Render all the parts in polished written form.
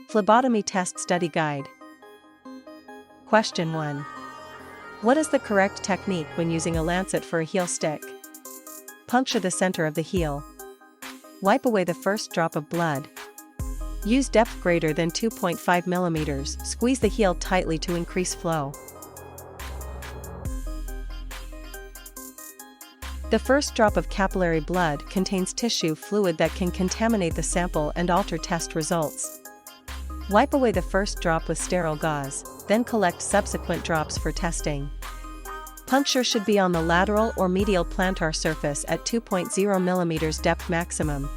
Phlebotomy Test Study Guide. Question 1. What is the correct technique when using a lancet for a heel stick? Puncture the center of the heel. Wipe away the first drop of blood. Use depth greater than 2.5 mm. Squeeze the heel tightly to increase flow. The first drop of capillary blood contains tissue fluid that can contaminate the sample and alter test results. Wipe away the first drop with sterile gauze, then collect subsequent drops for testing. Puncture should be on the lateral or medial plantar surface at 2.0 mm depth maximum.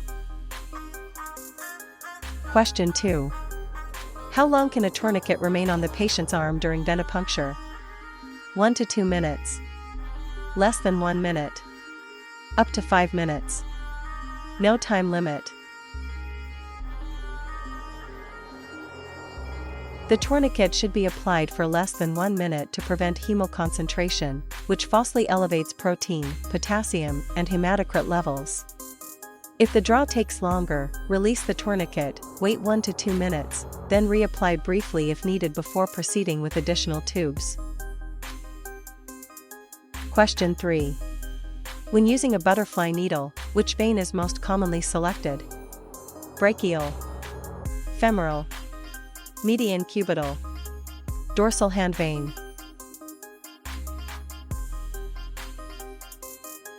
Question 2. How long can a tourniquet remain on the patient's arm during venipuncture? 1 to 2 minutes. Less than 1 minute. Up to 5 minutes. No time limit. The tourniquet should be applied for less than 1 minute to prevent hemoconcentration, which falsely elevates protein, potassium, and hematocrit levels. If the draw takes longer, release the tourniquet, wait 1 to 2 minutes, then reapply briefly if needed before proceeding with additional tubes. Question 3. When using a butterfly needle, which vein is most commonly selected? Brachial, femoral, median cubital, dorsal hand vein.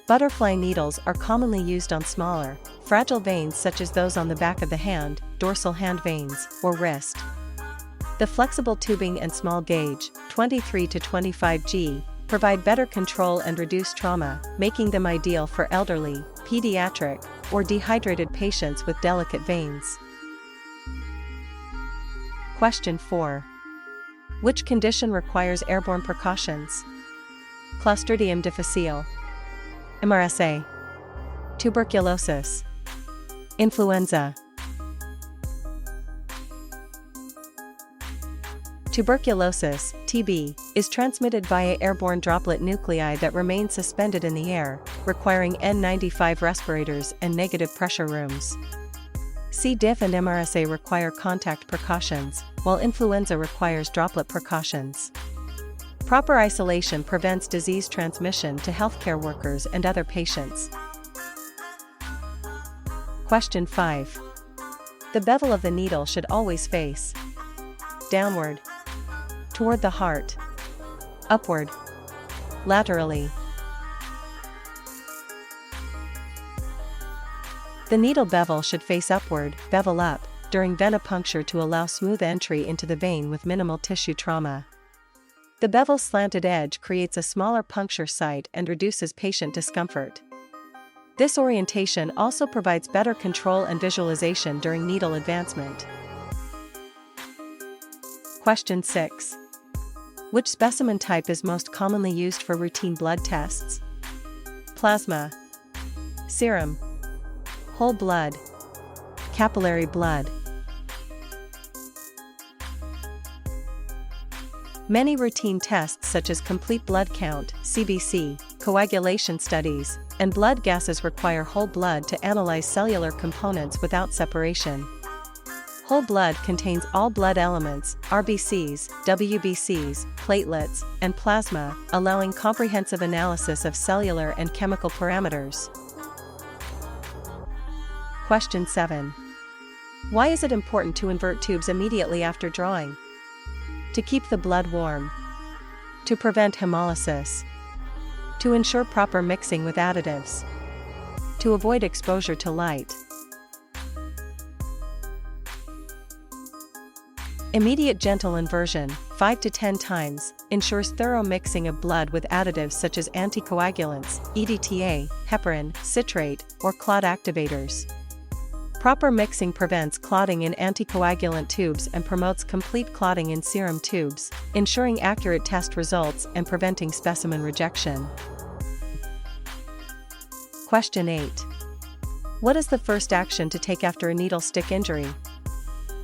Butterfly needles are commonly used on smaller, fragile veins such as those on the back of the hand, dorsal hand veins, or wrist. The flexible tubing and small gauge, 23 to 25 G, provide better control and reduce trauma, making them ideal for elderly, pediatric, or dehydrated patients with delicate veins. Question 4. Which condition requires airborne precautions? Clostridium difficile, MRSA, tuberculosis, influenza. Tuberculosis, TB, is transmitted via airborne droplet nuclei that remain suspended in the air, requiring N95 respirators and negative pressure rooms. C. diff and MRSA require contact precautions, while influenza requires droplet precautions. Proper isolation prevents disease transmission to healthcare workers and other patients. Question 5. The bevel of the needle should always face downward, toward the heart, upward, laterally. The needle bevel should face upward, bevel up, during venipuncture to allow smooth entry into the vein with minimal tissue trauma. The bevel's slanted edge creates a smaller puncture site and reduces patient discomfort. This orientation also provides better control and visualization during needle advancement. Question 6. Which specimen type is most commonly used for routine blood tests? Plasma, serum, whole blood, capillary blood. Many routine tests such as complete blood count, CBC, coagulation studies, and blood gases require whole blood to analyze cellular components without separation. Whole blood contains all blood elements, RBCs, WBCs, platelets, and plasma, allowing comprehensive analysis of cellular and chemical parameters. Question 7. Why is it important to invert tubes immediately after drawing? To keep the blood warm. To prevent hemolysis. To ensure proper mixing with additives. To avoid exposure to light. Immediate gentle inversion, 5 to 10 times, ensures thorough mixing of blood with additives such as anticoagulants, EDTA, heparin, citrate, or clot activators. Proper mixing prevents clotting in anticoagulant tubes and promotes complete clotting in serum tubes, ensuring accurate test results and preventing specimen rejection. Question 8. What is the first action to take after a needle stick injury?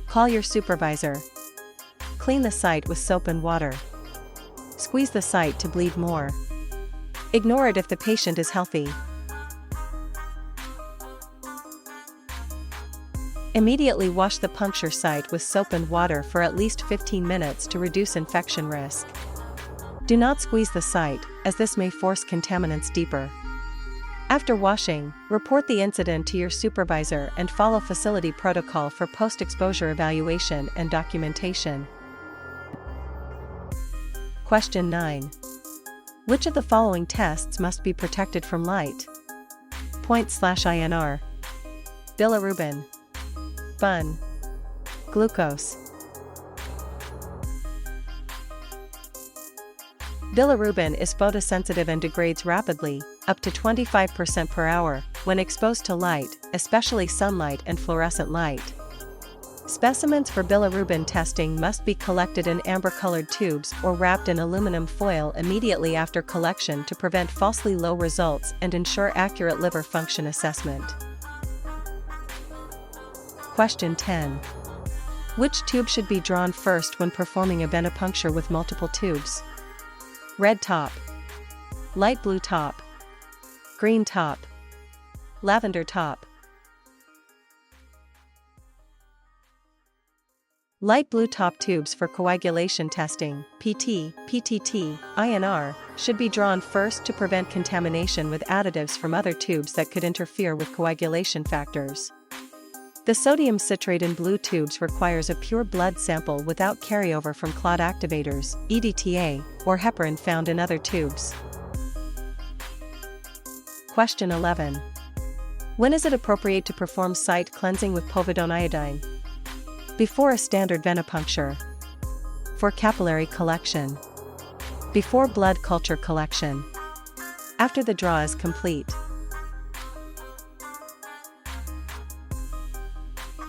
Call your supervisor. Clean the site with soap and water. Squeeze the site to bleed more. Ignore it if the patient is healthy. Immediately wash the puncture site with soap and water for at least 15 minutes to reduce infection risk. Do not squeeze the site, as this may force contaminants deeper. After washing, report the incident to your supervisor and follow facility protocol for post-exposure evaluation and documentation. Question 9. Which of the following tests must be protected from light? Point/INR. Bilirubin. Bun. Glucose. Bilirubin is photosensitive and degrades rapidly, up to 25% per hour, when exposed to light, especially sunlight and fluorescent light. Specimens for bilirubin testing must be collected in amber-colored tubes or wrapped in aluminum foil immediately after collection to prevent falsely low results and ensure accurate liver function assessment. Question 10. Which tube should be drawn first when performing a venipuncture with multiple tubes? Red top. Light blue top. Green top. Lavender top. Light blue top tubes for coagulation testing, PT, PTT, INR, should be drawn first to prevent contamination with additives from other tubes that could interfere with coagulation factors. The sodium citrate in blue tubes requires a pure blood sample without carryover from clot activators, EDTA, or heparin found in other tubes. Question 11. When is it appropriate to perform site cleansing with povidone iodine? Before a standard venipuncture. For capillary collection. Before blood culture collection. After the draw is complete.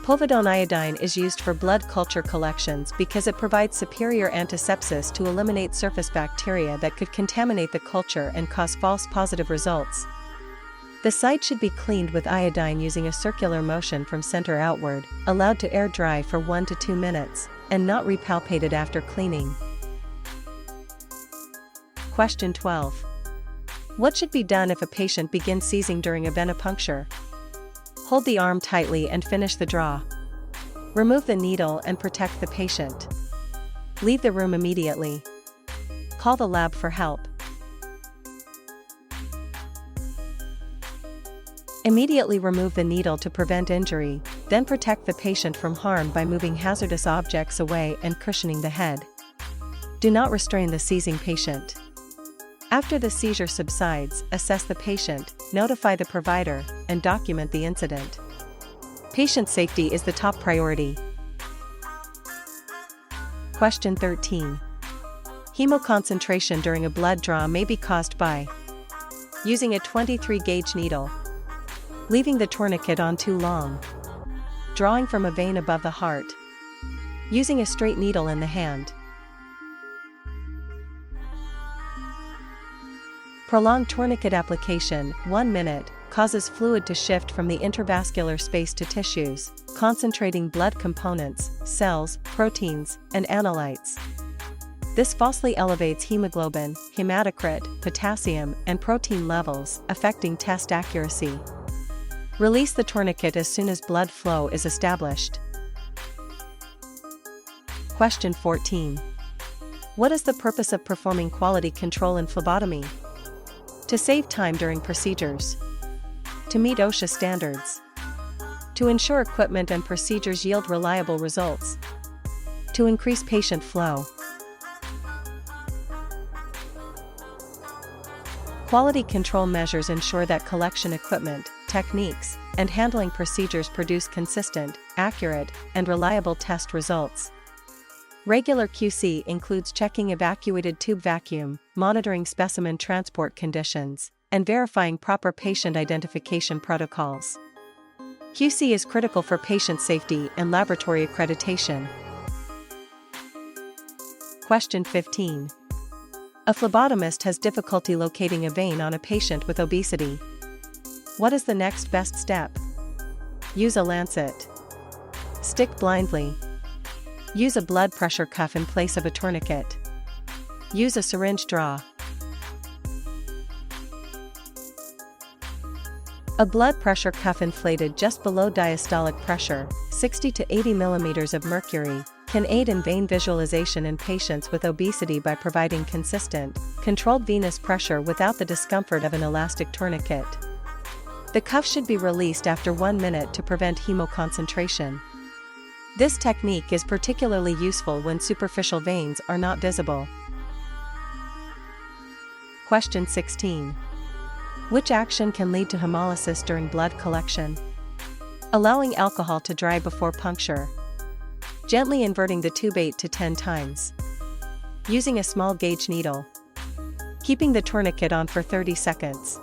Povidone iodine is used for blood culture collections because it provides superior antisepsis to eliminate surface bacteria that could contaminate the culture and cause false positive results. The site should be cleaned with iodine using a circular motion from center outward, allowed to air dry for 1 to 2 minutes, and not repalpated after cleaning. Question 12. What should be done if a patient begins seizing during a venipuncture? Hold the arm tightly and finish the draw. Remove the needle and protect the patient. Leave the room immediately. Call the lab for help. Immediately remove the needle to prevent injury, then protect the patient from harm by moving hazardous objects away and cushioning the head. Do not restrain the seizing patient. After the seizure subsides, assess the patient, notify the provider, and document the incident. Patient safety is the top priority. Question 13. Hemoconcentration during a blood draw may be caused by using a 23-gauge needle, leaving the tourniquet on too long, drawing from a vein above the heart, using a straight needle in the hand. Prolonged tourniquet application, 1 minute, causes fluid to shift from the intravascular space to tissues, concentrating blood components, cells, proteins, and analytes. This falsely elevates hemoglobin, hematocrit, potassium, and protein levels, affecting test accuracy. Release the tourniquet as soon as blood flow is established. Question 14. What is the purpose of performing quality control in phlebotomy? To save time during procedures. To meet OSHA standards. To ensure equipment and procedures yield reliable results. To increase patient flow. Quality control measures ensure that collection equipment, techniques, and handling procedures produce consistent, accurate, and reliable test results. Regular QC includes checking evacuated tube vacuum, monitoring specimen transport conditions, and verifying proper patient identification protocols. QC is critical for patient safety and laboratory accreditation. Question 15. A phlebotomist has difficulty locating a vein on a patient with obesity. What is the next best step? Use a lancet. Stick blindly. Use a blood pressure cuff in place of a tourniquet. Use a syringe draw. A blood pressure cuff inflated just below diastolic pressure, 60 to 80 millimeters of mercury, can aid in vein visualization in patients with obesity by providing consistent, controlled venous pressure without the discomfort of an elastic tourniquet. The cuff should be released after 1 minute to prevent hemoconcentration. This technique is particularly useful when superficial veins are not visible. Question 16. Which action can lead to hemolysis during blood collection? Allowing alcohol to dry before puncture. Gently inverting the tube 8 to 10 times. Using a small gauge needle. Keeping the tourniquet on for 30 seconds.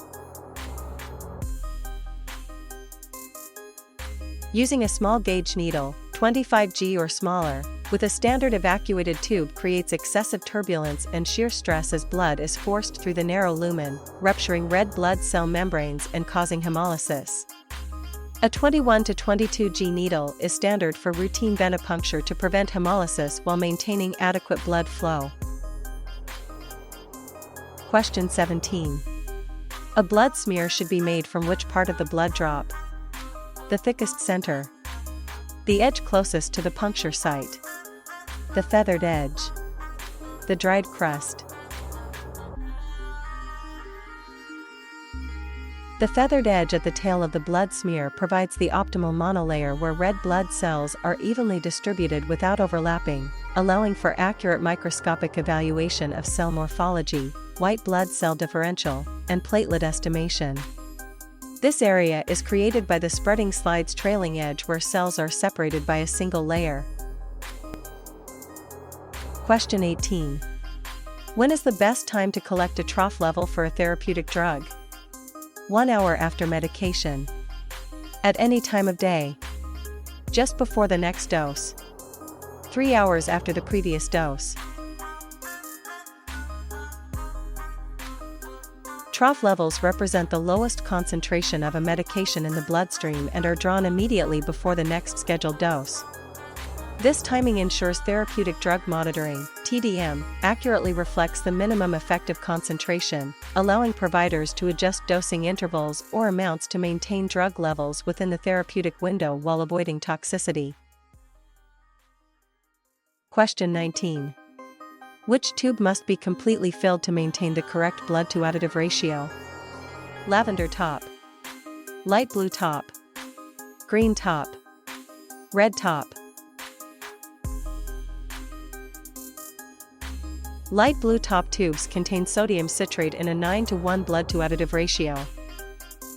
Using a small gauge needle, 25G or smaller, with a standard evacuated tube creates excessive turbulence and shear stress as blood is forced through the narrow lumen, rupturing red blood cell membranes and causing hemolysis. A 21 to 22G needle is standard for routine venipuncture to prevent hemolysis while maintaining adequate blood flow. Question 17. A blood smear should be made from which part of the blood drop? The thickest center. The edge closest to the puncture site. The feathered edge. The dried crust. The feathered edge at the tail of the blood smear provides the optimal monolayer where red blood cells are evenly distributed without overlapping, allowing for accurate microscopic evaluation of cell morphology, white blood cell differential, and platelet estimation. This area is created by the spreading slide's trailing edge where cells are separated by a single layer. Question 18. When is the best time to collect a trough level for a therapeutic drug? 1 hour after medication. At any time of day. Just before the next dose. 3 hours after the previous dose. Trough levels represent the lowest concentration of a medication in the bloodstream and are drawn immediately before the next scheduled dose. This timing ensures therapeutic drug monitoring, TDM, accurately reflects the minimum effective concentration, allowing providers to adjust dosing intervals or amounts to maintain drug levels within the therapeutic window while avoiding toxicity. Question 19. Which tube must be completely filled to maintain the correct blood-to additive ratio? Lavender top. Light blue top. Green top. Red top. Light blue top tubes contain sodium citrate in a 9:1 blood-to additive ratio.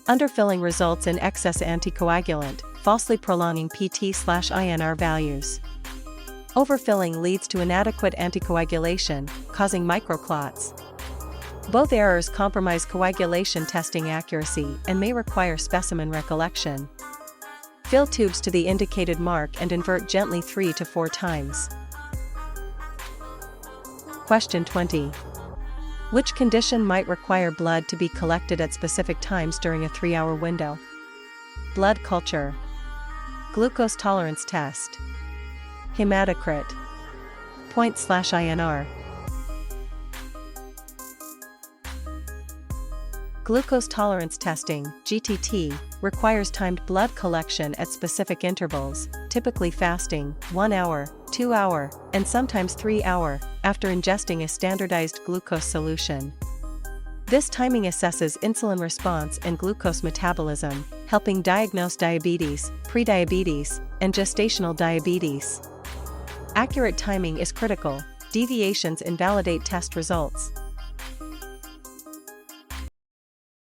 Underfilling results in excess anticoagulant, falsely prolonging PT/INR values. Overfilling leads to inadequate anticoagulation, causing microclots. Both errors compromise coagulation testing accuracy and may require specimen recollection. Fill tubes to the indicated mark and invert gently 3 to 4 times. Question 20. Which condition might require blood to be collected at specific times during a 3-hour window? Blood culture. Glucose tolerance test. Hematocrit. Point/INR. Glucose tolerance testing, GTT, requires timed blood collection at specific intervals, typically fasting, 1 hour, 2 hour, and sometimes 3 hour, after ingesting a standardized glucose solution. This timing assesses insulin response and glucose metabolism, helping diagnose diabetes, prediabetes, and gestational diabetes. Accurate timing is critical. Deviations invalidate test results.